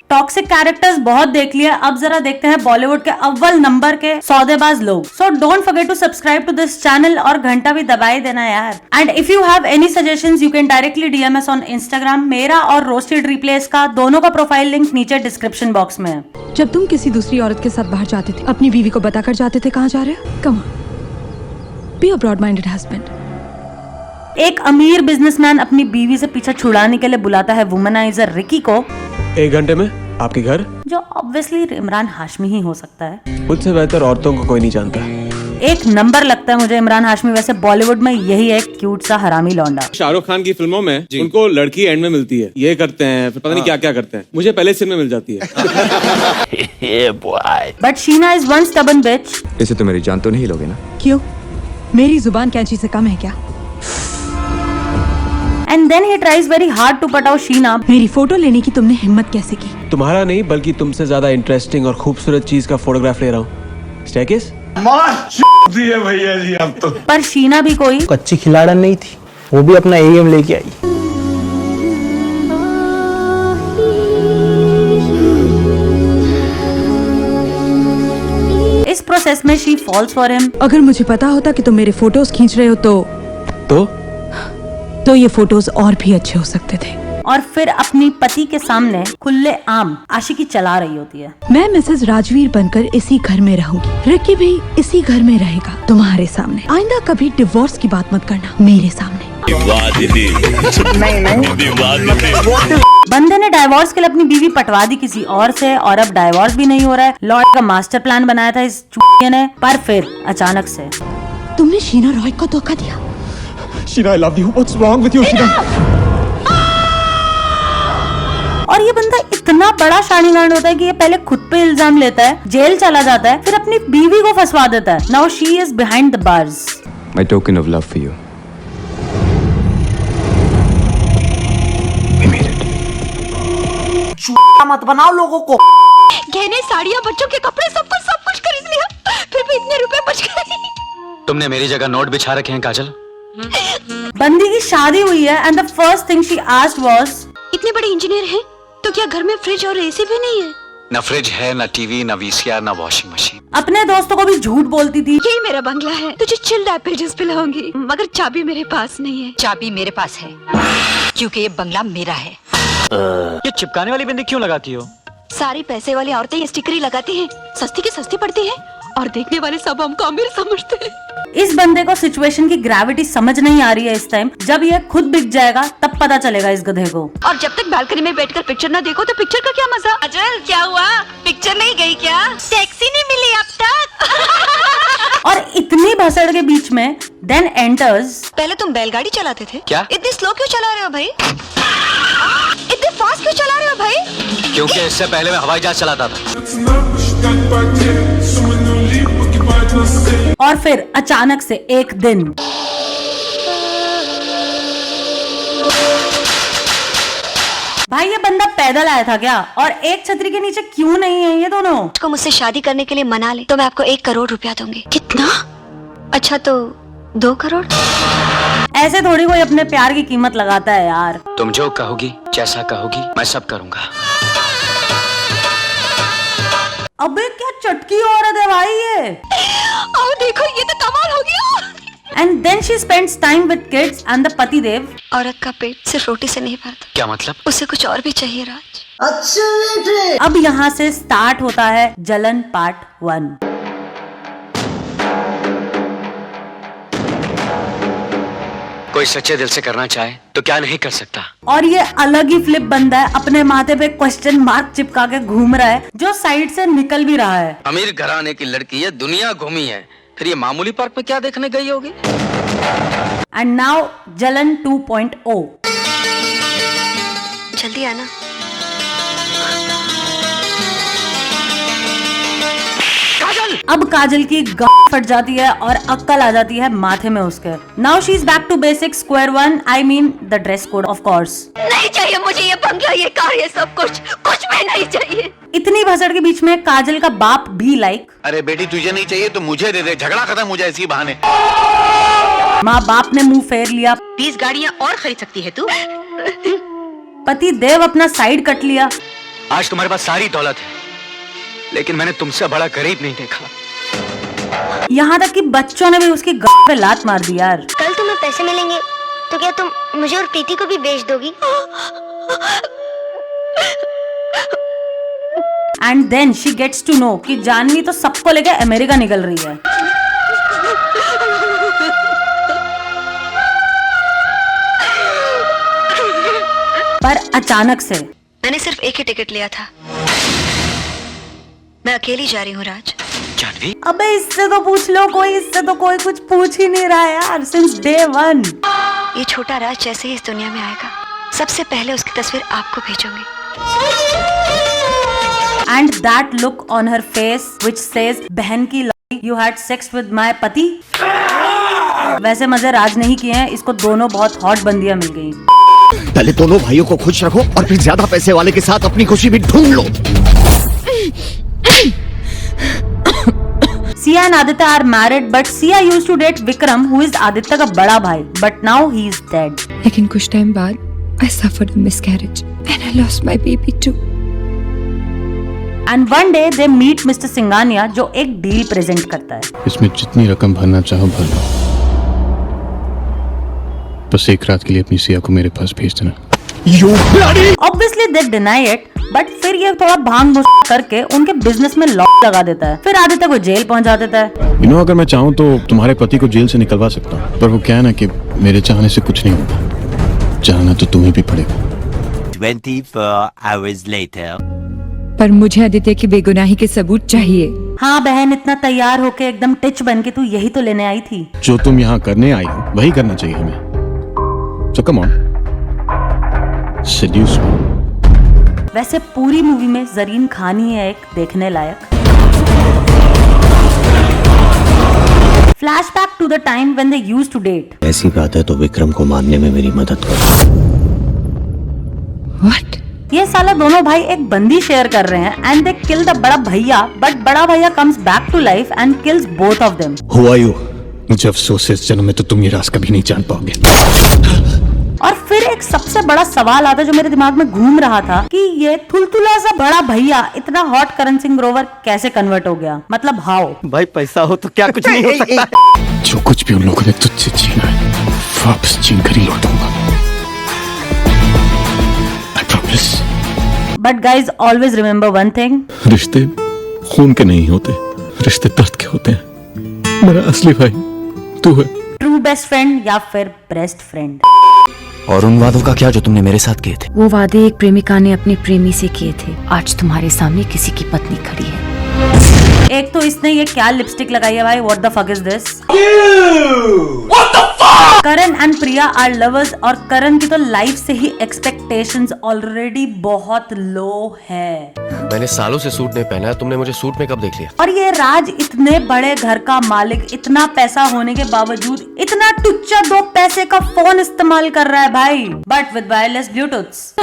Toxic characters बहुत देख लिए, अब जरा देखते हैं बॉलीवुड के अव्वल नंबर के सौदेबाज लोग। So don't forget to subscribe to this channel और घंटा भी दबाई देना यार। And if you have any suggestions you can directly DM us on Instagram. मेरा और रोस्टेड रिप्लेस का दोनों का प्रोफाइल लिंक नीचे डिस्क्रिप्शन बॉक्स में है। जब तुम किसी दूसरी औरत के साथ बाहर जाते थे, अपनी बीवी को बताकर जाते थे कहाँ जा रहे हो? Come on, be a broad minded husband. एक अमीर बिजनेसमैन अपनी बीवी से पीछा छुड़ाने के लिए बुलाता है वुमनाइजर रिकी को 1 घंटे में आपके घर, जो ऑब्वियसली इमरान हाशमी ही हो सकता है। मुझसे बेहतर औरतों को कोई नहीं जानता। एक नंबर लगता है मुझे इमरान हाशमी। वैसे बॉलीवुड में यही एक क्यूट सा हरामी लौंडा। शाहरुख खान की फिल्मों में उनको लड़की एंड में मिलती है, ये करते हैं फिर पता नहीं क्या क्या करते हैं, मुझे पहले सीन में मिल जाती है। But Sheena is one stubborn bitch. इसे तो मेरी जान तो नहीं लोगे ना? क्यों? मेरी जुबान कैंची से कम है क्या? And then he tries very hard to put out Sheena. मेरी फोटो लेने की तुमने हिम्मत कैसे की? तुम्हारा नहीं बल्कि तुमसे ज्यादा इंटरेस्टिंग और खूबसूरत चीज का फोटोग्राफ ले रहा हूँ। स्टेकिस भैया जी आप तो। पर शीना भी कोई कच्ची खिलाड़न नहीं थी, वो भी अपना एम लेके आई। इस प्रोसेस में शी फॉल्स फॉर हिम। अगर मुझे पता होता कि तुम मेरे फोटोज खींच रहे हो तो ये फोटोज और भी अच्छे हो सकते थे। और फिर अपनी पति के सामने खुले आम आशिकी चला रही होती है। मैं मिसेस राजवीर बनकर इसी घर में रहूंगी, रिकी भी इसी घर में रहेगा तुम्हारे सामने। आइंदा कभी डिवोर्स की बात मत करना मेरे सामने। बंदे ने डाइवोर्स के लिए अपनी बीवी पटवा दी किसी और से, और अब डाइवोर्स भी नहीं हो रहा है। लॉर्ड का मास्टर प्लान बनाया था इस चूतिए ने, पर फिर अचानक से तुमने शीना रॉय को धोखा दिया। Sheena, I love you. What's wrong with you, Sheena? और ये बंदा इतना बड़ा शानीगांड होता है कि ये पहले खुद पे इल्जाम लेता है, जेल चला जाता है, फिर अपनी बीवी को फंसवा देता है। Now she is behind the bars. My token of love for you. We made it. मत बनाओ लोगों को। गहने, साड़ियाँ, बच्चों के कपड़े, सब कुछ खरीद लिया, फिर भी इतने रुपए बच गए। तुमने मेरी जगह नोट बिछा रखे हैं काजल। बंदी की शादी हुई है and the first thing she asked was, इतने बड़े इंजीनियर हैं तो क्या घर में फ्रिज और एसी भी नहीं है? न फ्रिज है, न टीवी, न वीसीआर, न वॉशिंग मशीन। अपने दोस्तों को भी झूठ बोलती थी। यही मेरा बंगला है, तुझे चिल्ड एपेजेस पिलाऊंगी, मगर चाबी मेरे पास नहीं है। चाबी मेरे पास है क्योंकि ये बंगला मेरा है। ये चिपकाने वाली बिंदी क्यों लगाती हो? सारी पैसे वाली औरतें ये स्टिकर ही लगाती हैं, सस्ती की सस्ती पड़ती है और देखने वाले सब हमको अमीर समझते हैं। इस बंदे को सिचुएशन की ग्रेविटी समझ नहीं आ रही है इस टाइम। जब ये खुद बिक जाएगा तब पता चलेगा इस गधे को। और जब तक बालकनी में बैठकर पिक्चर ना देखो तो पिक्चर का क्या मजा? अजल क्या हुआ, पिक्चर नहीं गई क्या? टैक्सी नहीं मिली अब तक। और इतनी भसड़ के बीच में देन एंटर्स। पहले तुम बैलगाड़ी चलाते थे क्या? इतनी स्लो क्यों चला रहे हो भाई? इतने फास्ट क्यों चला रहे हो भाई? क्योंकि इससे पहले मैं हवाई जहाज चलाता था। और फिर अचानक से एक दिन भाई ये बंदा पैदल आया था क्या? और एक छतरी के नीचे क्यों नहीं है ये दोनों? को मुझसे शादी करने के लिए मना ले तो मैं आपको 1 करोड़ रुपया दूंगी। कितना? अच्छा तो 2 करोड़। ऐसे थोड़ी कोई अपने प्यार की कीमत लगाता है यार। तुम जो कहोगी, जैसा कहोगी, मैं सब करूंगा। अबे क्या चटकी औरत है भाई ये। आओ देखो, ये तो कमाल हो गया। And then she spends time with kids and the पति देव। औरत का पेट सिर्फ रोटी से नहीं भरता। क्या मतलब? उसे कुछ और भी चाहिए राज। अब यहाँ से स्टार्ट होता है जलन पार्ट 1। कोई सच्चे दिल से करना चाहे तो क्या नहीं कर सकता। और ये अलग ही फ्लिप बंदा है, अपने माथे पे क्वेश्चन मार्क चिपका के घूम रहा है, जो साइड से निकल भी रहा है। अमीर घराने की लड़की है, दुनिया घूमी है, फिर ये मामूली पार्क में क्या देखने गई होगी? एंड नाउ जलन 2.0। जल्दी आना। अब काजल की गांड फट जाती है और अक्कल आ जाती है माथे में उसके। Now she is back to basic square one, I mean the dress code of course. नहीं चाहिए मुझे ये बंगला, ये कार, ये सब कुछ भी नहीं चाहिए। इतनी भसड़ के बीच में काजल का बाप भी लाइक, अरे बेटी तुझे नहीं चाहिए तो मुझे दे दे, झगड़ा खत्म हो जाए इसी बहाने। माँ बाप ने मुंह फेर लिया। 20 गाड़ियाँ और खरीद सकती है तू। पति देव अपना साइड कट लिया। आज तुम्हारे पास सारी दौलत है, लेकिन मैंने तुमसे बड़ा गरीब नहीं देखा। यहाँ तक कि बच्चों ने भी उसकी गाल पे लात मार दी यार। कल तुम्हें पैसे मिलेंगे तो क्या तुम मुझे और प्रीति को भी बेच दोगी? And then she gets to know कि जानवी तो सबको लेके अमेरिका निकल रही है। पर अचानक से मैंने सिर्फ एक ही टिकट लिया था। मैं अकेली जा रही हूँ राज। जानवी, अबे इससे तो पूछ लो, इससे तो कोई कुछ पूछ ही नहीं रहा यार सिंस डे 1। ये छोटा राज जैसे ही इस दुनिया में आएगा, सबसे पहले उसकी तस्वीर आपको भेजूंगी। And that look on her face which says बहन की लड़की, you had sex with my पति। वैसे मजे राज नहीं किए हैं, इसको दोनों बहुत हॉट बंदियां मिल गई। पहले दोनों भाइयों को खुश रखो और फिर ज्यादा पैसे वाले के साथ अपनी खुशी भी ढूंढ लो। Sia and Aditya are married, but Sia used to date Vikram, who is Aditya का बड़ा भाई, but now he is dead. लेकिन कुछ टाइम बाद I suffered a miscarriage and I lost my baby too. And one day they meet Mr. Singhania, जो एक deal present करता है। इसमें जितनी रकम भरना चाहो भर लो, बस एक रात के लिए अपनी सिया को मेरे पास भेज देना। Obviously they deny it, but फिर ये थोड़ा भांग भूस करके उनके बिजनेस में लॉक लगा देता है। फिर आदित्य को जेल पहुंचा देता है। अगर मैं चाहूँ तो तुम्हारे पति को जेल से निकलवा सकता हूँ, पर वो क्या है ना कि मेरे चाहने से कुछ नहीं होगा, चाहना तो तुम्हें भी पड़ेगा। 24 hours later. पर मुझे आदित्य की बेगुनाही के सबूत चाहिए। हाँ बहन, इतना तैयार होके एकदम टिच बन के तू यही तो लेने आई थी। जो तुम यहाँ करने आई हो वही करना चाहिए हमें। So come on, seduce me. वैसे पूरी मूवी में जरीन खान ही है एक देखने लायक। Flashback to the time when they used to date. ऐसी बात है तो विक्रम को मारने में मेरी मदद करो। What? ये साला दोनों भाई एक बंदी शेयर कर रहे हैं एंड दे किल द बड़ा भैया, बट बड़ा भैया comes back to life and kills both of them. Who are you? मुझे अफसोस है इस जन्म में तो तुम ये राज कभी नहीं जान पाओगे। और फिर एक सबसे बड़ा सवाल आता है जो मेरे दिमाग में घूम रहा था कि ये थुलथुला सा बड़ा भैया इतना हॉट करण सिंह ग्रोवर कैसे कन्वर्ट हो गया, मतलब हाउ? भाई पैसा हो तो क्या कुछ नहीं हो सकता। जो कुछ भी उन लोगों ने तुझसे छीना है वापस छीन कर ही लौटूंगा। I promise. But guys, always remember one thing. रिश्ते खून के नहीं होते, रिश्ते दर्द के होते हैं। मेरा असली भाई तू है। True best friend या फिर best friend। और उन वादों का क्या जो तुमने मेरे साथ किए थे? वो वादे एक प्रेमिका ने अपने प्रेमी से किए थे। आज तुम्हारे सामने किसी की पत्नी खड़ी है। एक तो इसने ये क्या लिपस्टिक लगाई है भाई, what the fuck is this? Karan and Priya are lovers और करण की तो लाइफ से ही एक्सपेक्टेशंस ऑलरेडी बहुत लो है। मैंने सालों से सूट नहीं पहना, तुमने मुझे सूट में कब देख लिया? और ये राज इतने बड़े घर का मालिक, इतना पैसा होने के बावजूद इतना टुच्चा 2 पैसे का फोन इस्तेमाल कर रहा है भाई, बट विद वायरलेस ब्लूटूथ।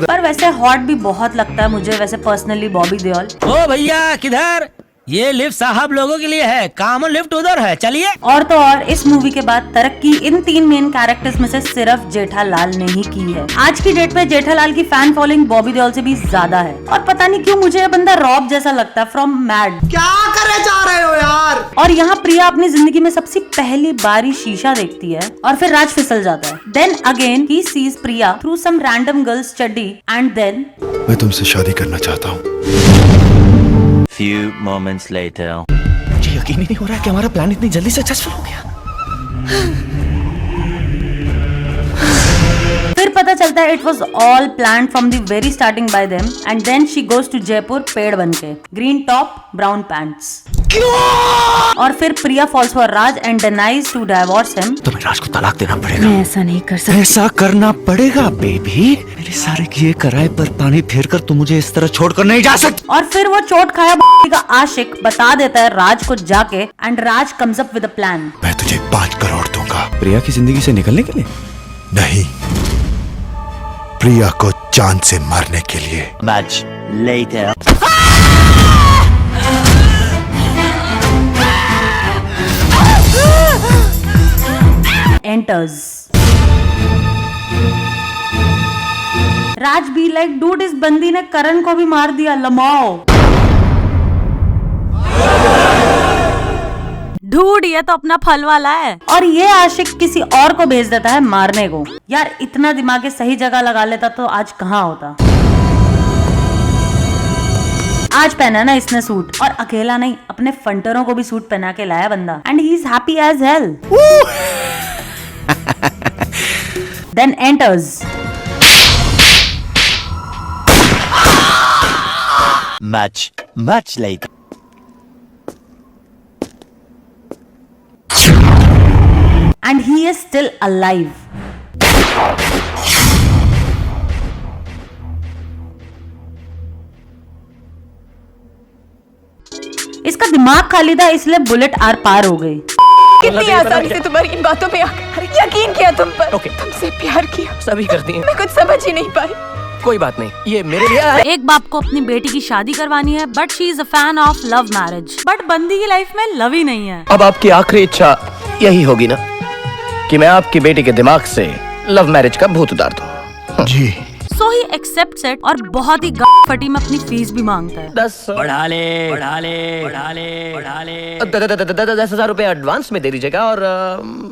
पर वैसे हॉट भी बहुत लगता है मुझे वैसे पर्सनली बॉबी देओल। ओ भैया किधर? ये लिफ्ट साहब लोगों के लिए है, कॉमन लिफ्ट उधर है, चलिए। और तो और इस मूवी के बाद तरक्की इन 3 मेन कैरेक्टर्स में से सिर्फ जेठालाल ने ही की है। आज की डेट में जेठालाल की फैन फॉलोइंग बॉबी देओल से भी ज्यादा है। और पता नहीं क्यों मुझे ये बंदा रॉब जैसा लगता है फ्रॉम मैड। क्या करे जा रहे हो यार? और यहाँ प्रिया अपनी जिंदगी में सबसे पहली बारी शीशा देखती है और फिर राज फिसल जाता है। Then again he sees Priya through some random girls study and then मैं तुमसे शादी करना चाहता हूँ। Few moments later. मुझे यकीन ही नहीं हो रहा है कि हमारा प्लान इतनी जल्दी सक्सेसफुल हो गया। फिर पता चलता है it was all plan from the very starting by them and then she goes to Jaipur पेड़ बन के, ग्रीन टॉप ब्राउन पैंट्स। और फिर Priya falls for Raj and denies to divorce him. तुम्हें राज को तलाक देना पड़ेगा। मैं ऐसा नहीं कर सकती। ऐसा करना पड़ेगा बेबी। मेरे सारे किए कराए पर पानी फेर कर तुम मुझे इस तरह छोड़कर नहीं जा सकती। और फिर वो चोट खाया का आशिक बता देता है राज को जाके and Raj comes up with a plan. मैं तुझे 5 करोड़ दूंगा। प्रिया की जिंदगी से निकलने के लिए नहीं, प्रिया को जान से मारने के लिए। Much later. Enters Raj be like dude, इस बंदी ने करण को भी मार दिया, लमाओ। ढूंढ, ये तो अपना फल वाला है। और ये आशिक किसी और को भेज देता है मारने को। यार इतना दिमाग सही जगह लगा लेता तो आज कहाँ होता। आज पहना ना इसने सूट, और अकेला नहीं, अपने फंटरों को भी सूट पहना के लाया बंदा, and he is happy as hell. Then enters much later. and he is still alive. इसका दिमाग खाली था इसलिए बुलेट आर पार हो गई। कितनी आसानी से तुम्हारी इन बातों में आकर यकीन किया तुम पर। तुमसे प्यार किया, सभी करती हैं। मैं कुछ समझ ही नहीं पाई। कोई बात नहीं, ये मेरे लिए एक बाप को अपनी बेटी की शादी करवानी है, but she is a fan of love marriage. But बंदी की लाइफ में लव ही नहीं है। अब आपकी आखिरी इच्छा यही होगी ना कि मैं आपकी बेटी के दिमाग से लव मैरिज का भूत उतार दूं। जी। सो ही एक्सेप्ट्स इट और बहुत ही फटी में अपनी फीस भी मांगता है। 10,000 रुपए एडवांस में दे दीजिएगा और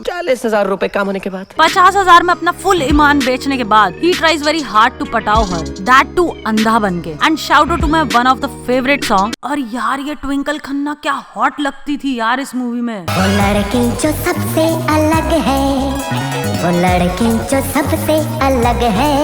40,000 रुपए काम होने के बाद 50,000 में अपना फुल ईमान बेचने के बाद ही ट्राइज वेरी हार्ड टू पटाओ हर, दैट टू अंधा बन के। And shout out to my one of the favourite song. और यार ये ट्विंकल खन्ना क्या हॉट लगती थी यार इस मूवी में। वो लड़की जो सबसे अलग है, वो लड़की जो सबसे अलग है।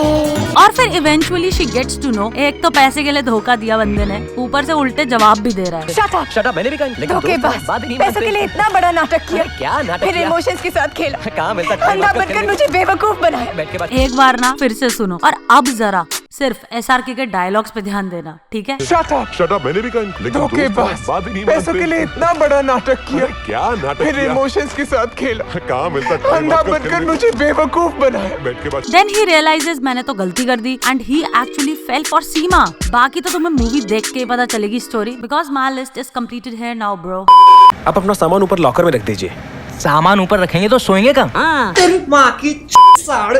और फिर eventually she gets to know, एक तो पैसे के लिए धोखा दिया बंदे ने, ऊपर से उल्टे जवाब भी दे रहा है। शट अप, मैंने भी कहा धोखेबाज, पैसों के लिए इतना बड़ा नाटक किया, क्या नाटक फिर किया? इमोशंस के साथ खेला, कहाँ मिलता अंधा बनकर मुझे बेवकूफ बनाया। एक बार ना फिर से सुनो, और अब जरा सिर्फ SRK के डायलॉग्स पे ध्यान देना, ठीक है? शट अप, मैंने भी कहा धोखेबाज, पैसों के लिए इतना बड़ा नाटक किया, क्या नाटक फिर इमोशंस के साथ खेला, कहाँ मिलता अंधा बनकर मुझे बेवकूफ बनाया। बैठ के बाद देन ही रियलाइजेस मैंने तो गलती कर दी and he actually fell for Seema. बाकी तो तुम्हें मूवी देख के पता चलेगी story, because my list is completed here now bro. आप अपना सामान ऊपर लॉकर में रख दीजिए। सामान ऊपर रखेंगे तो सोएंगे कहाँ? तेरी माँ की साड़।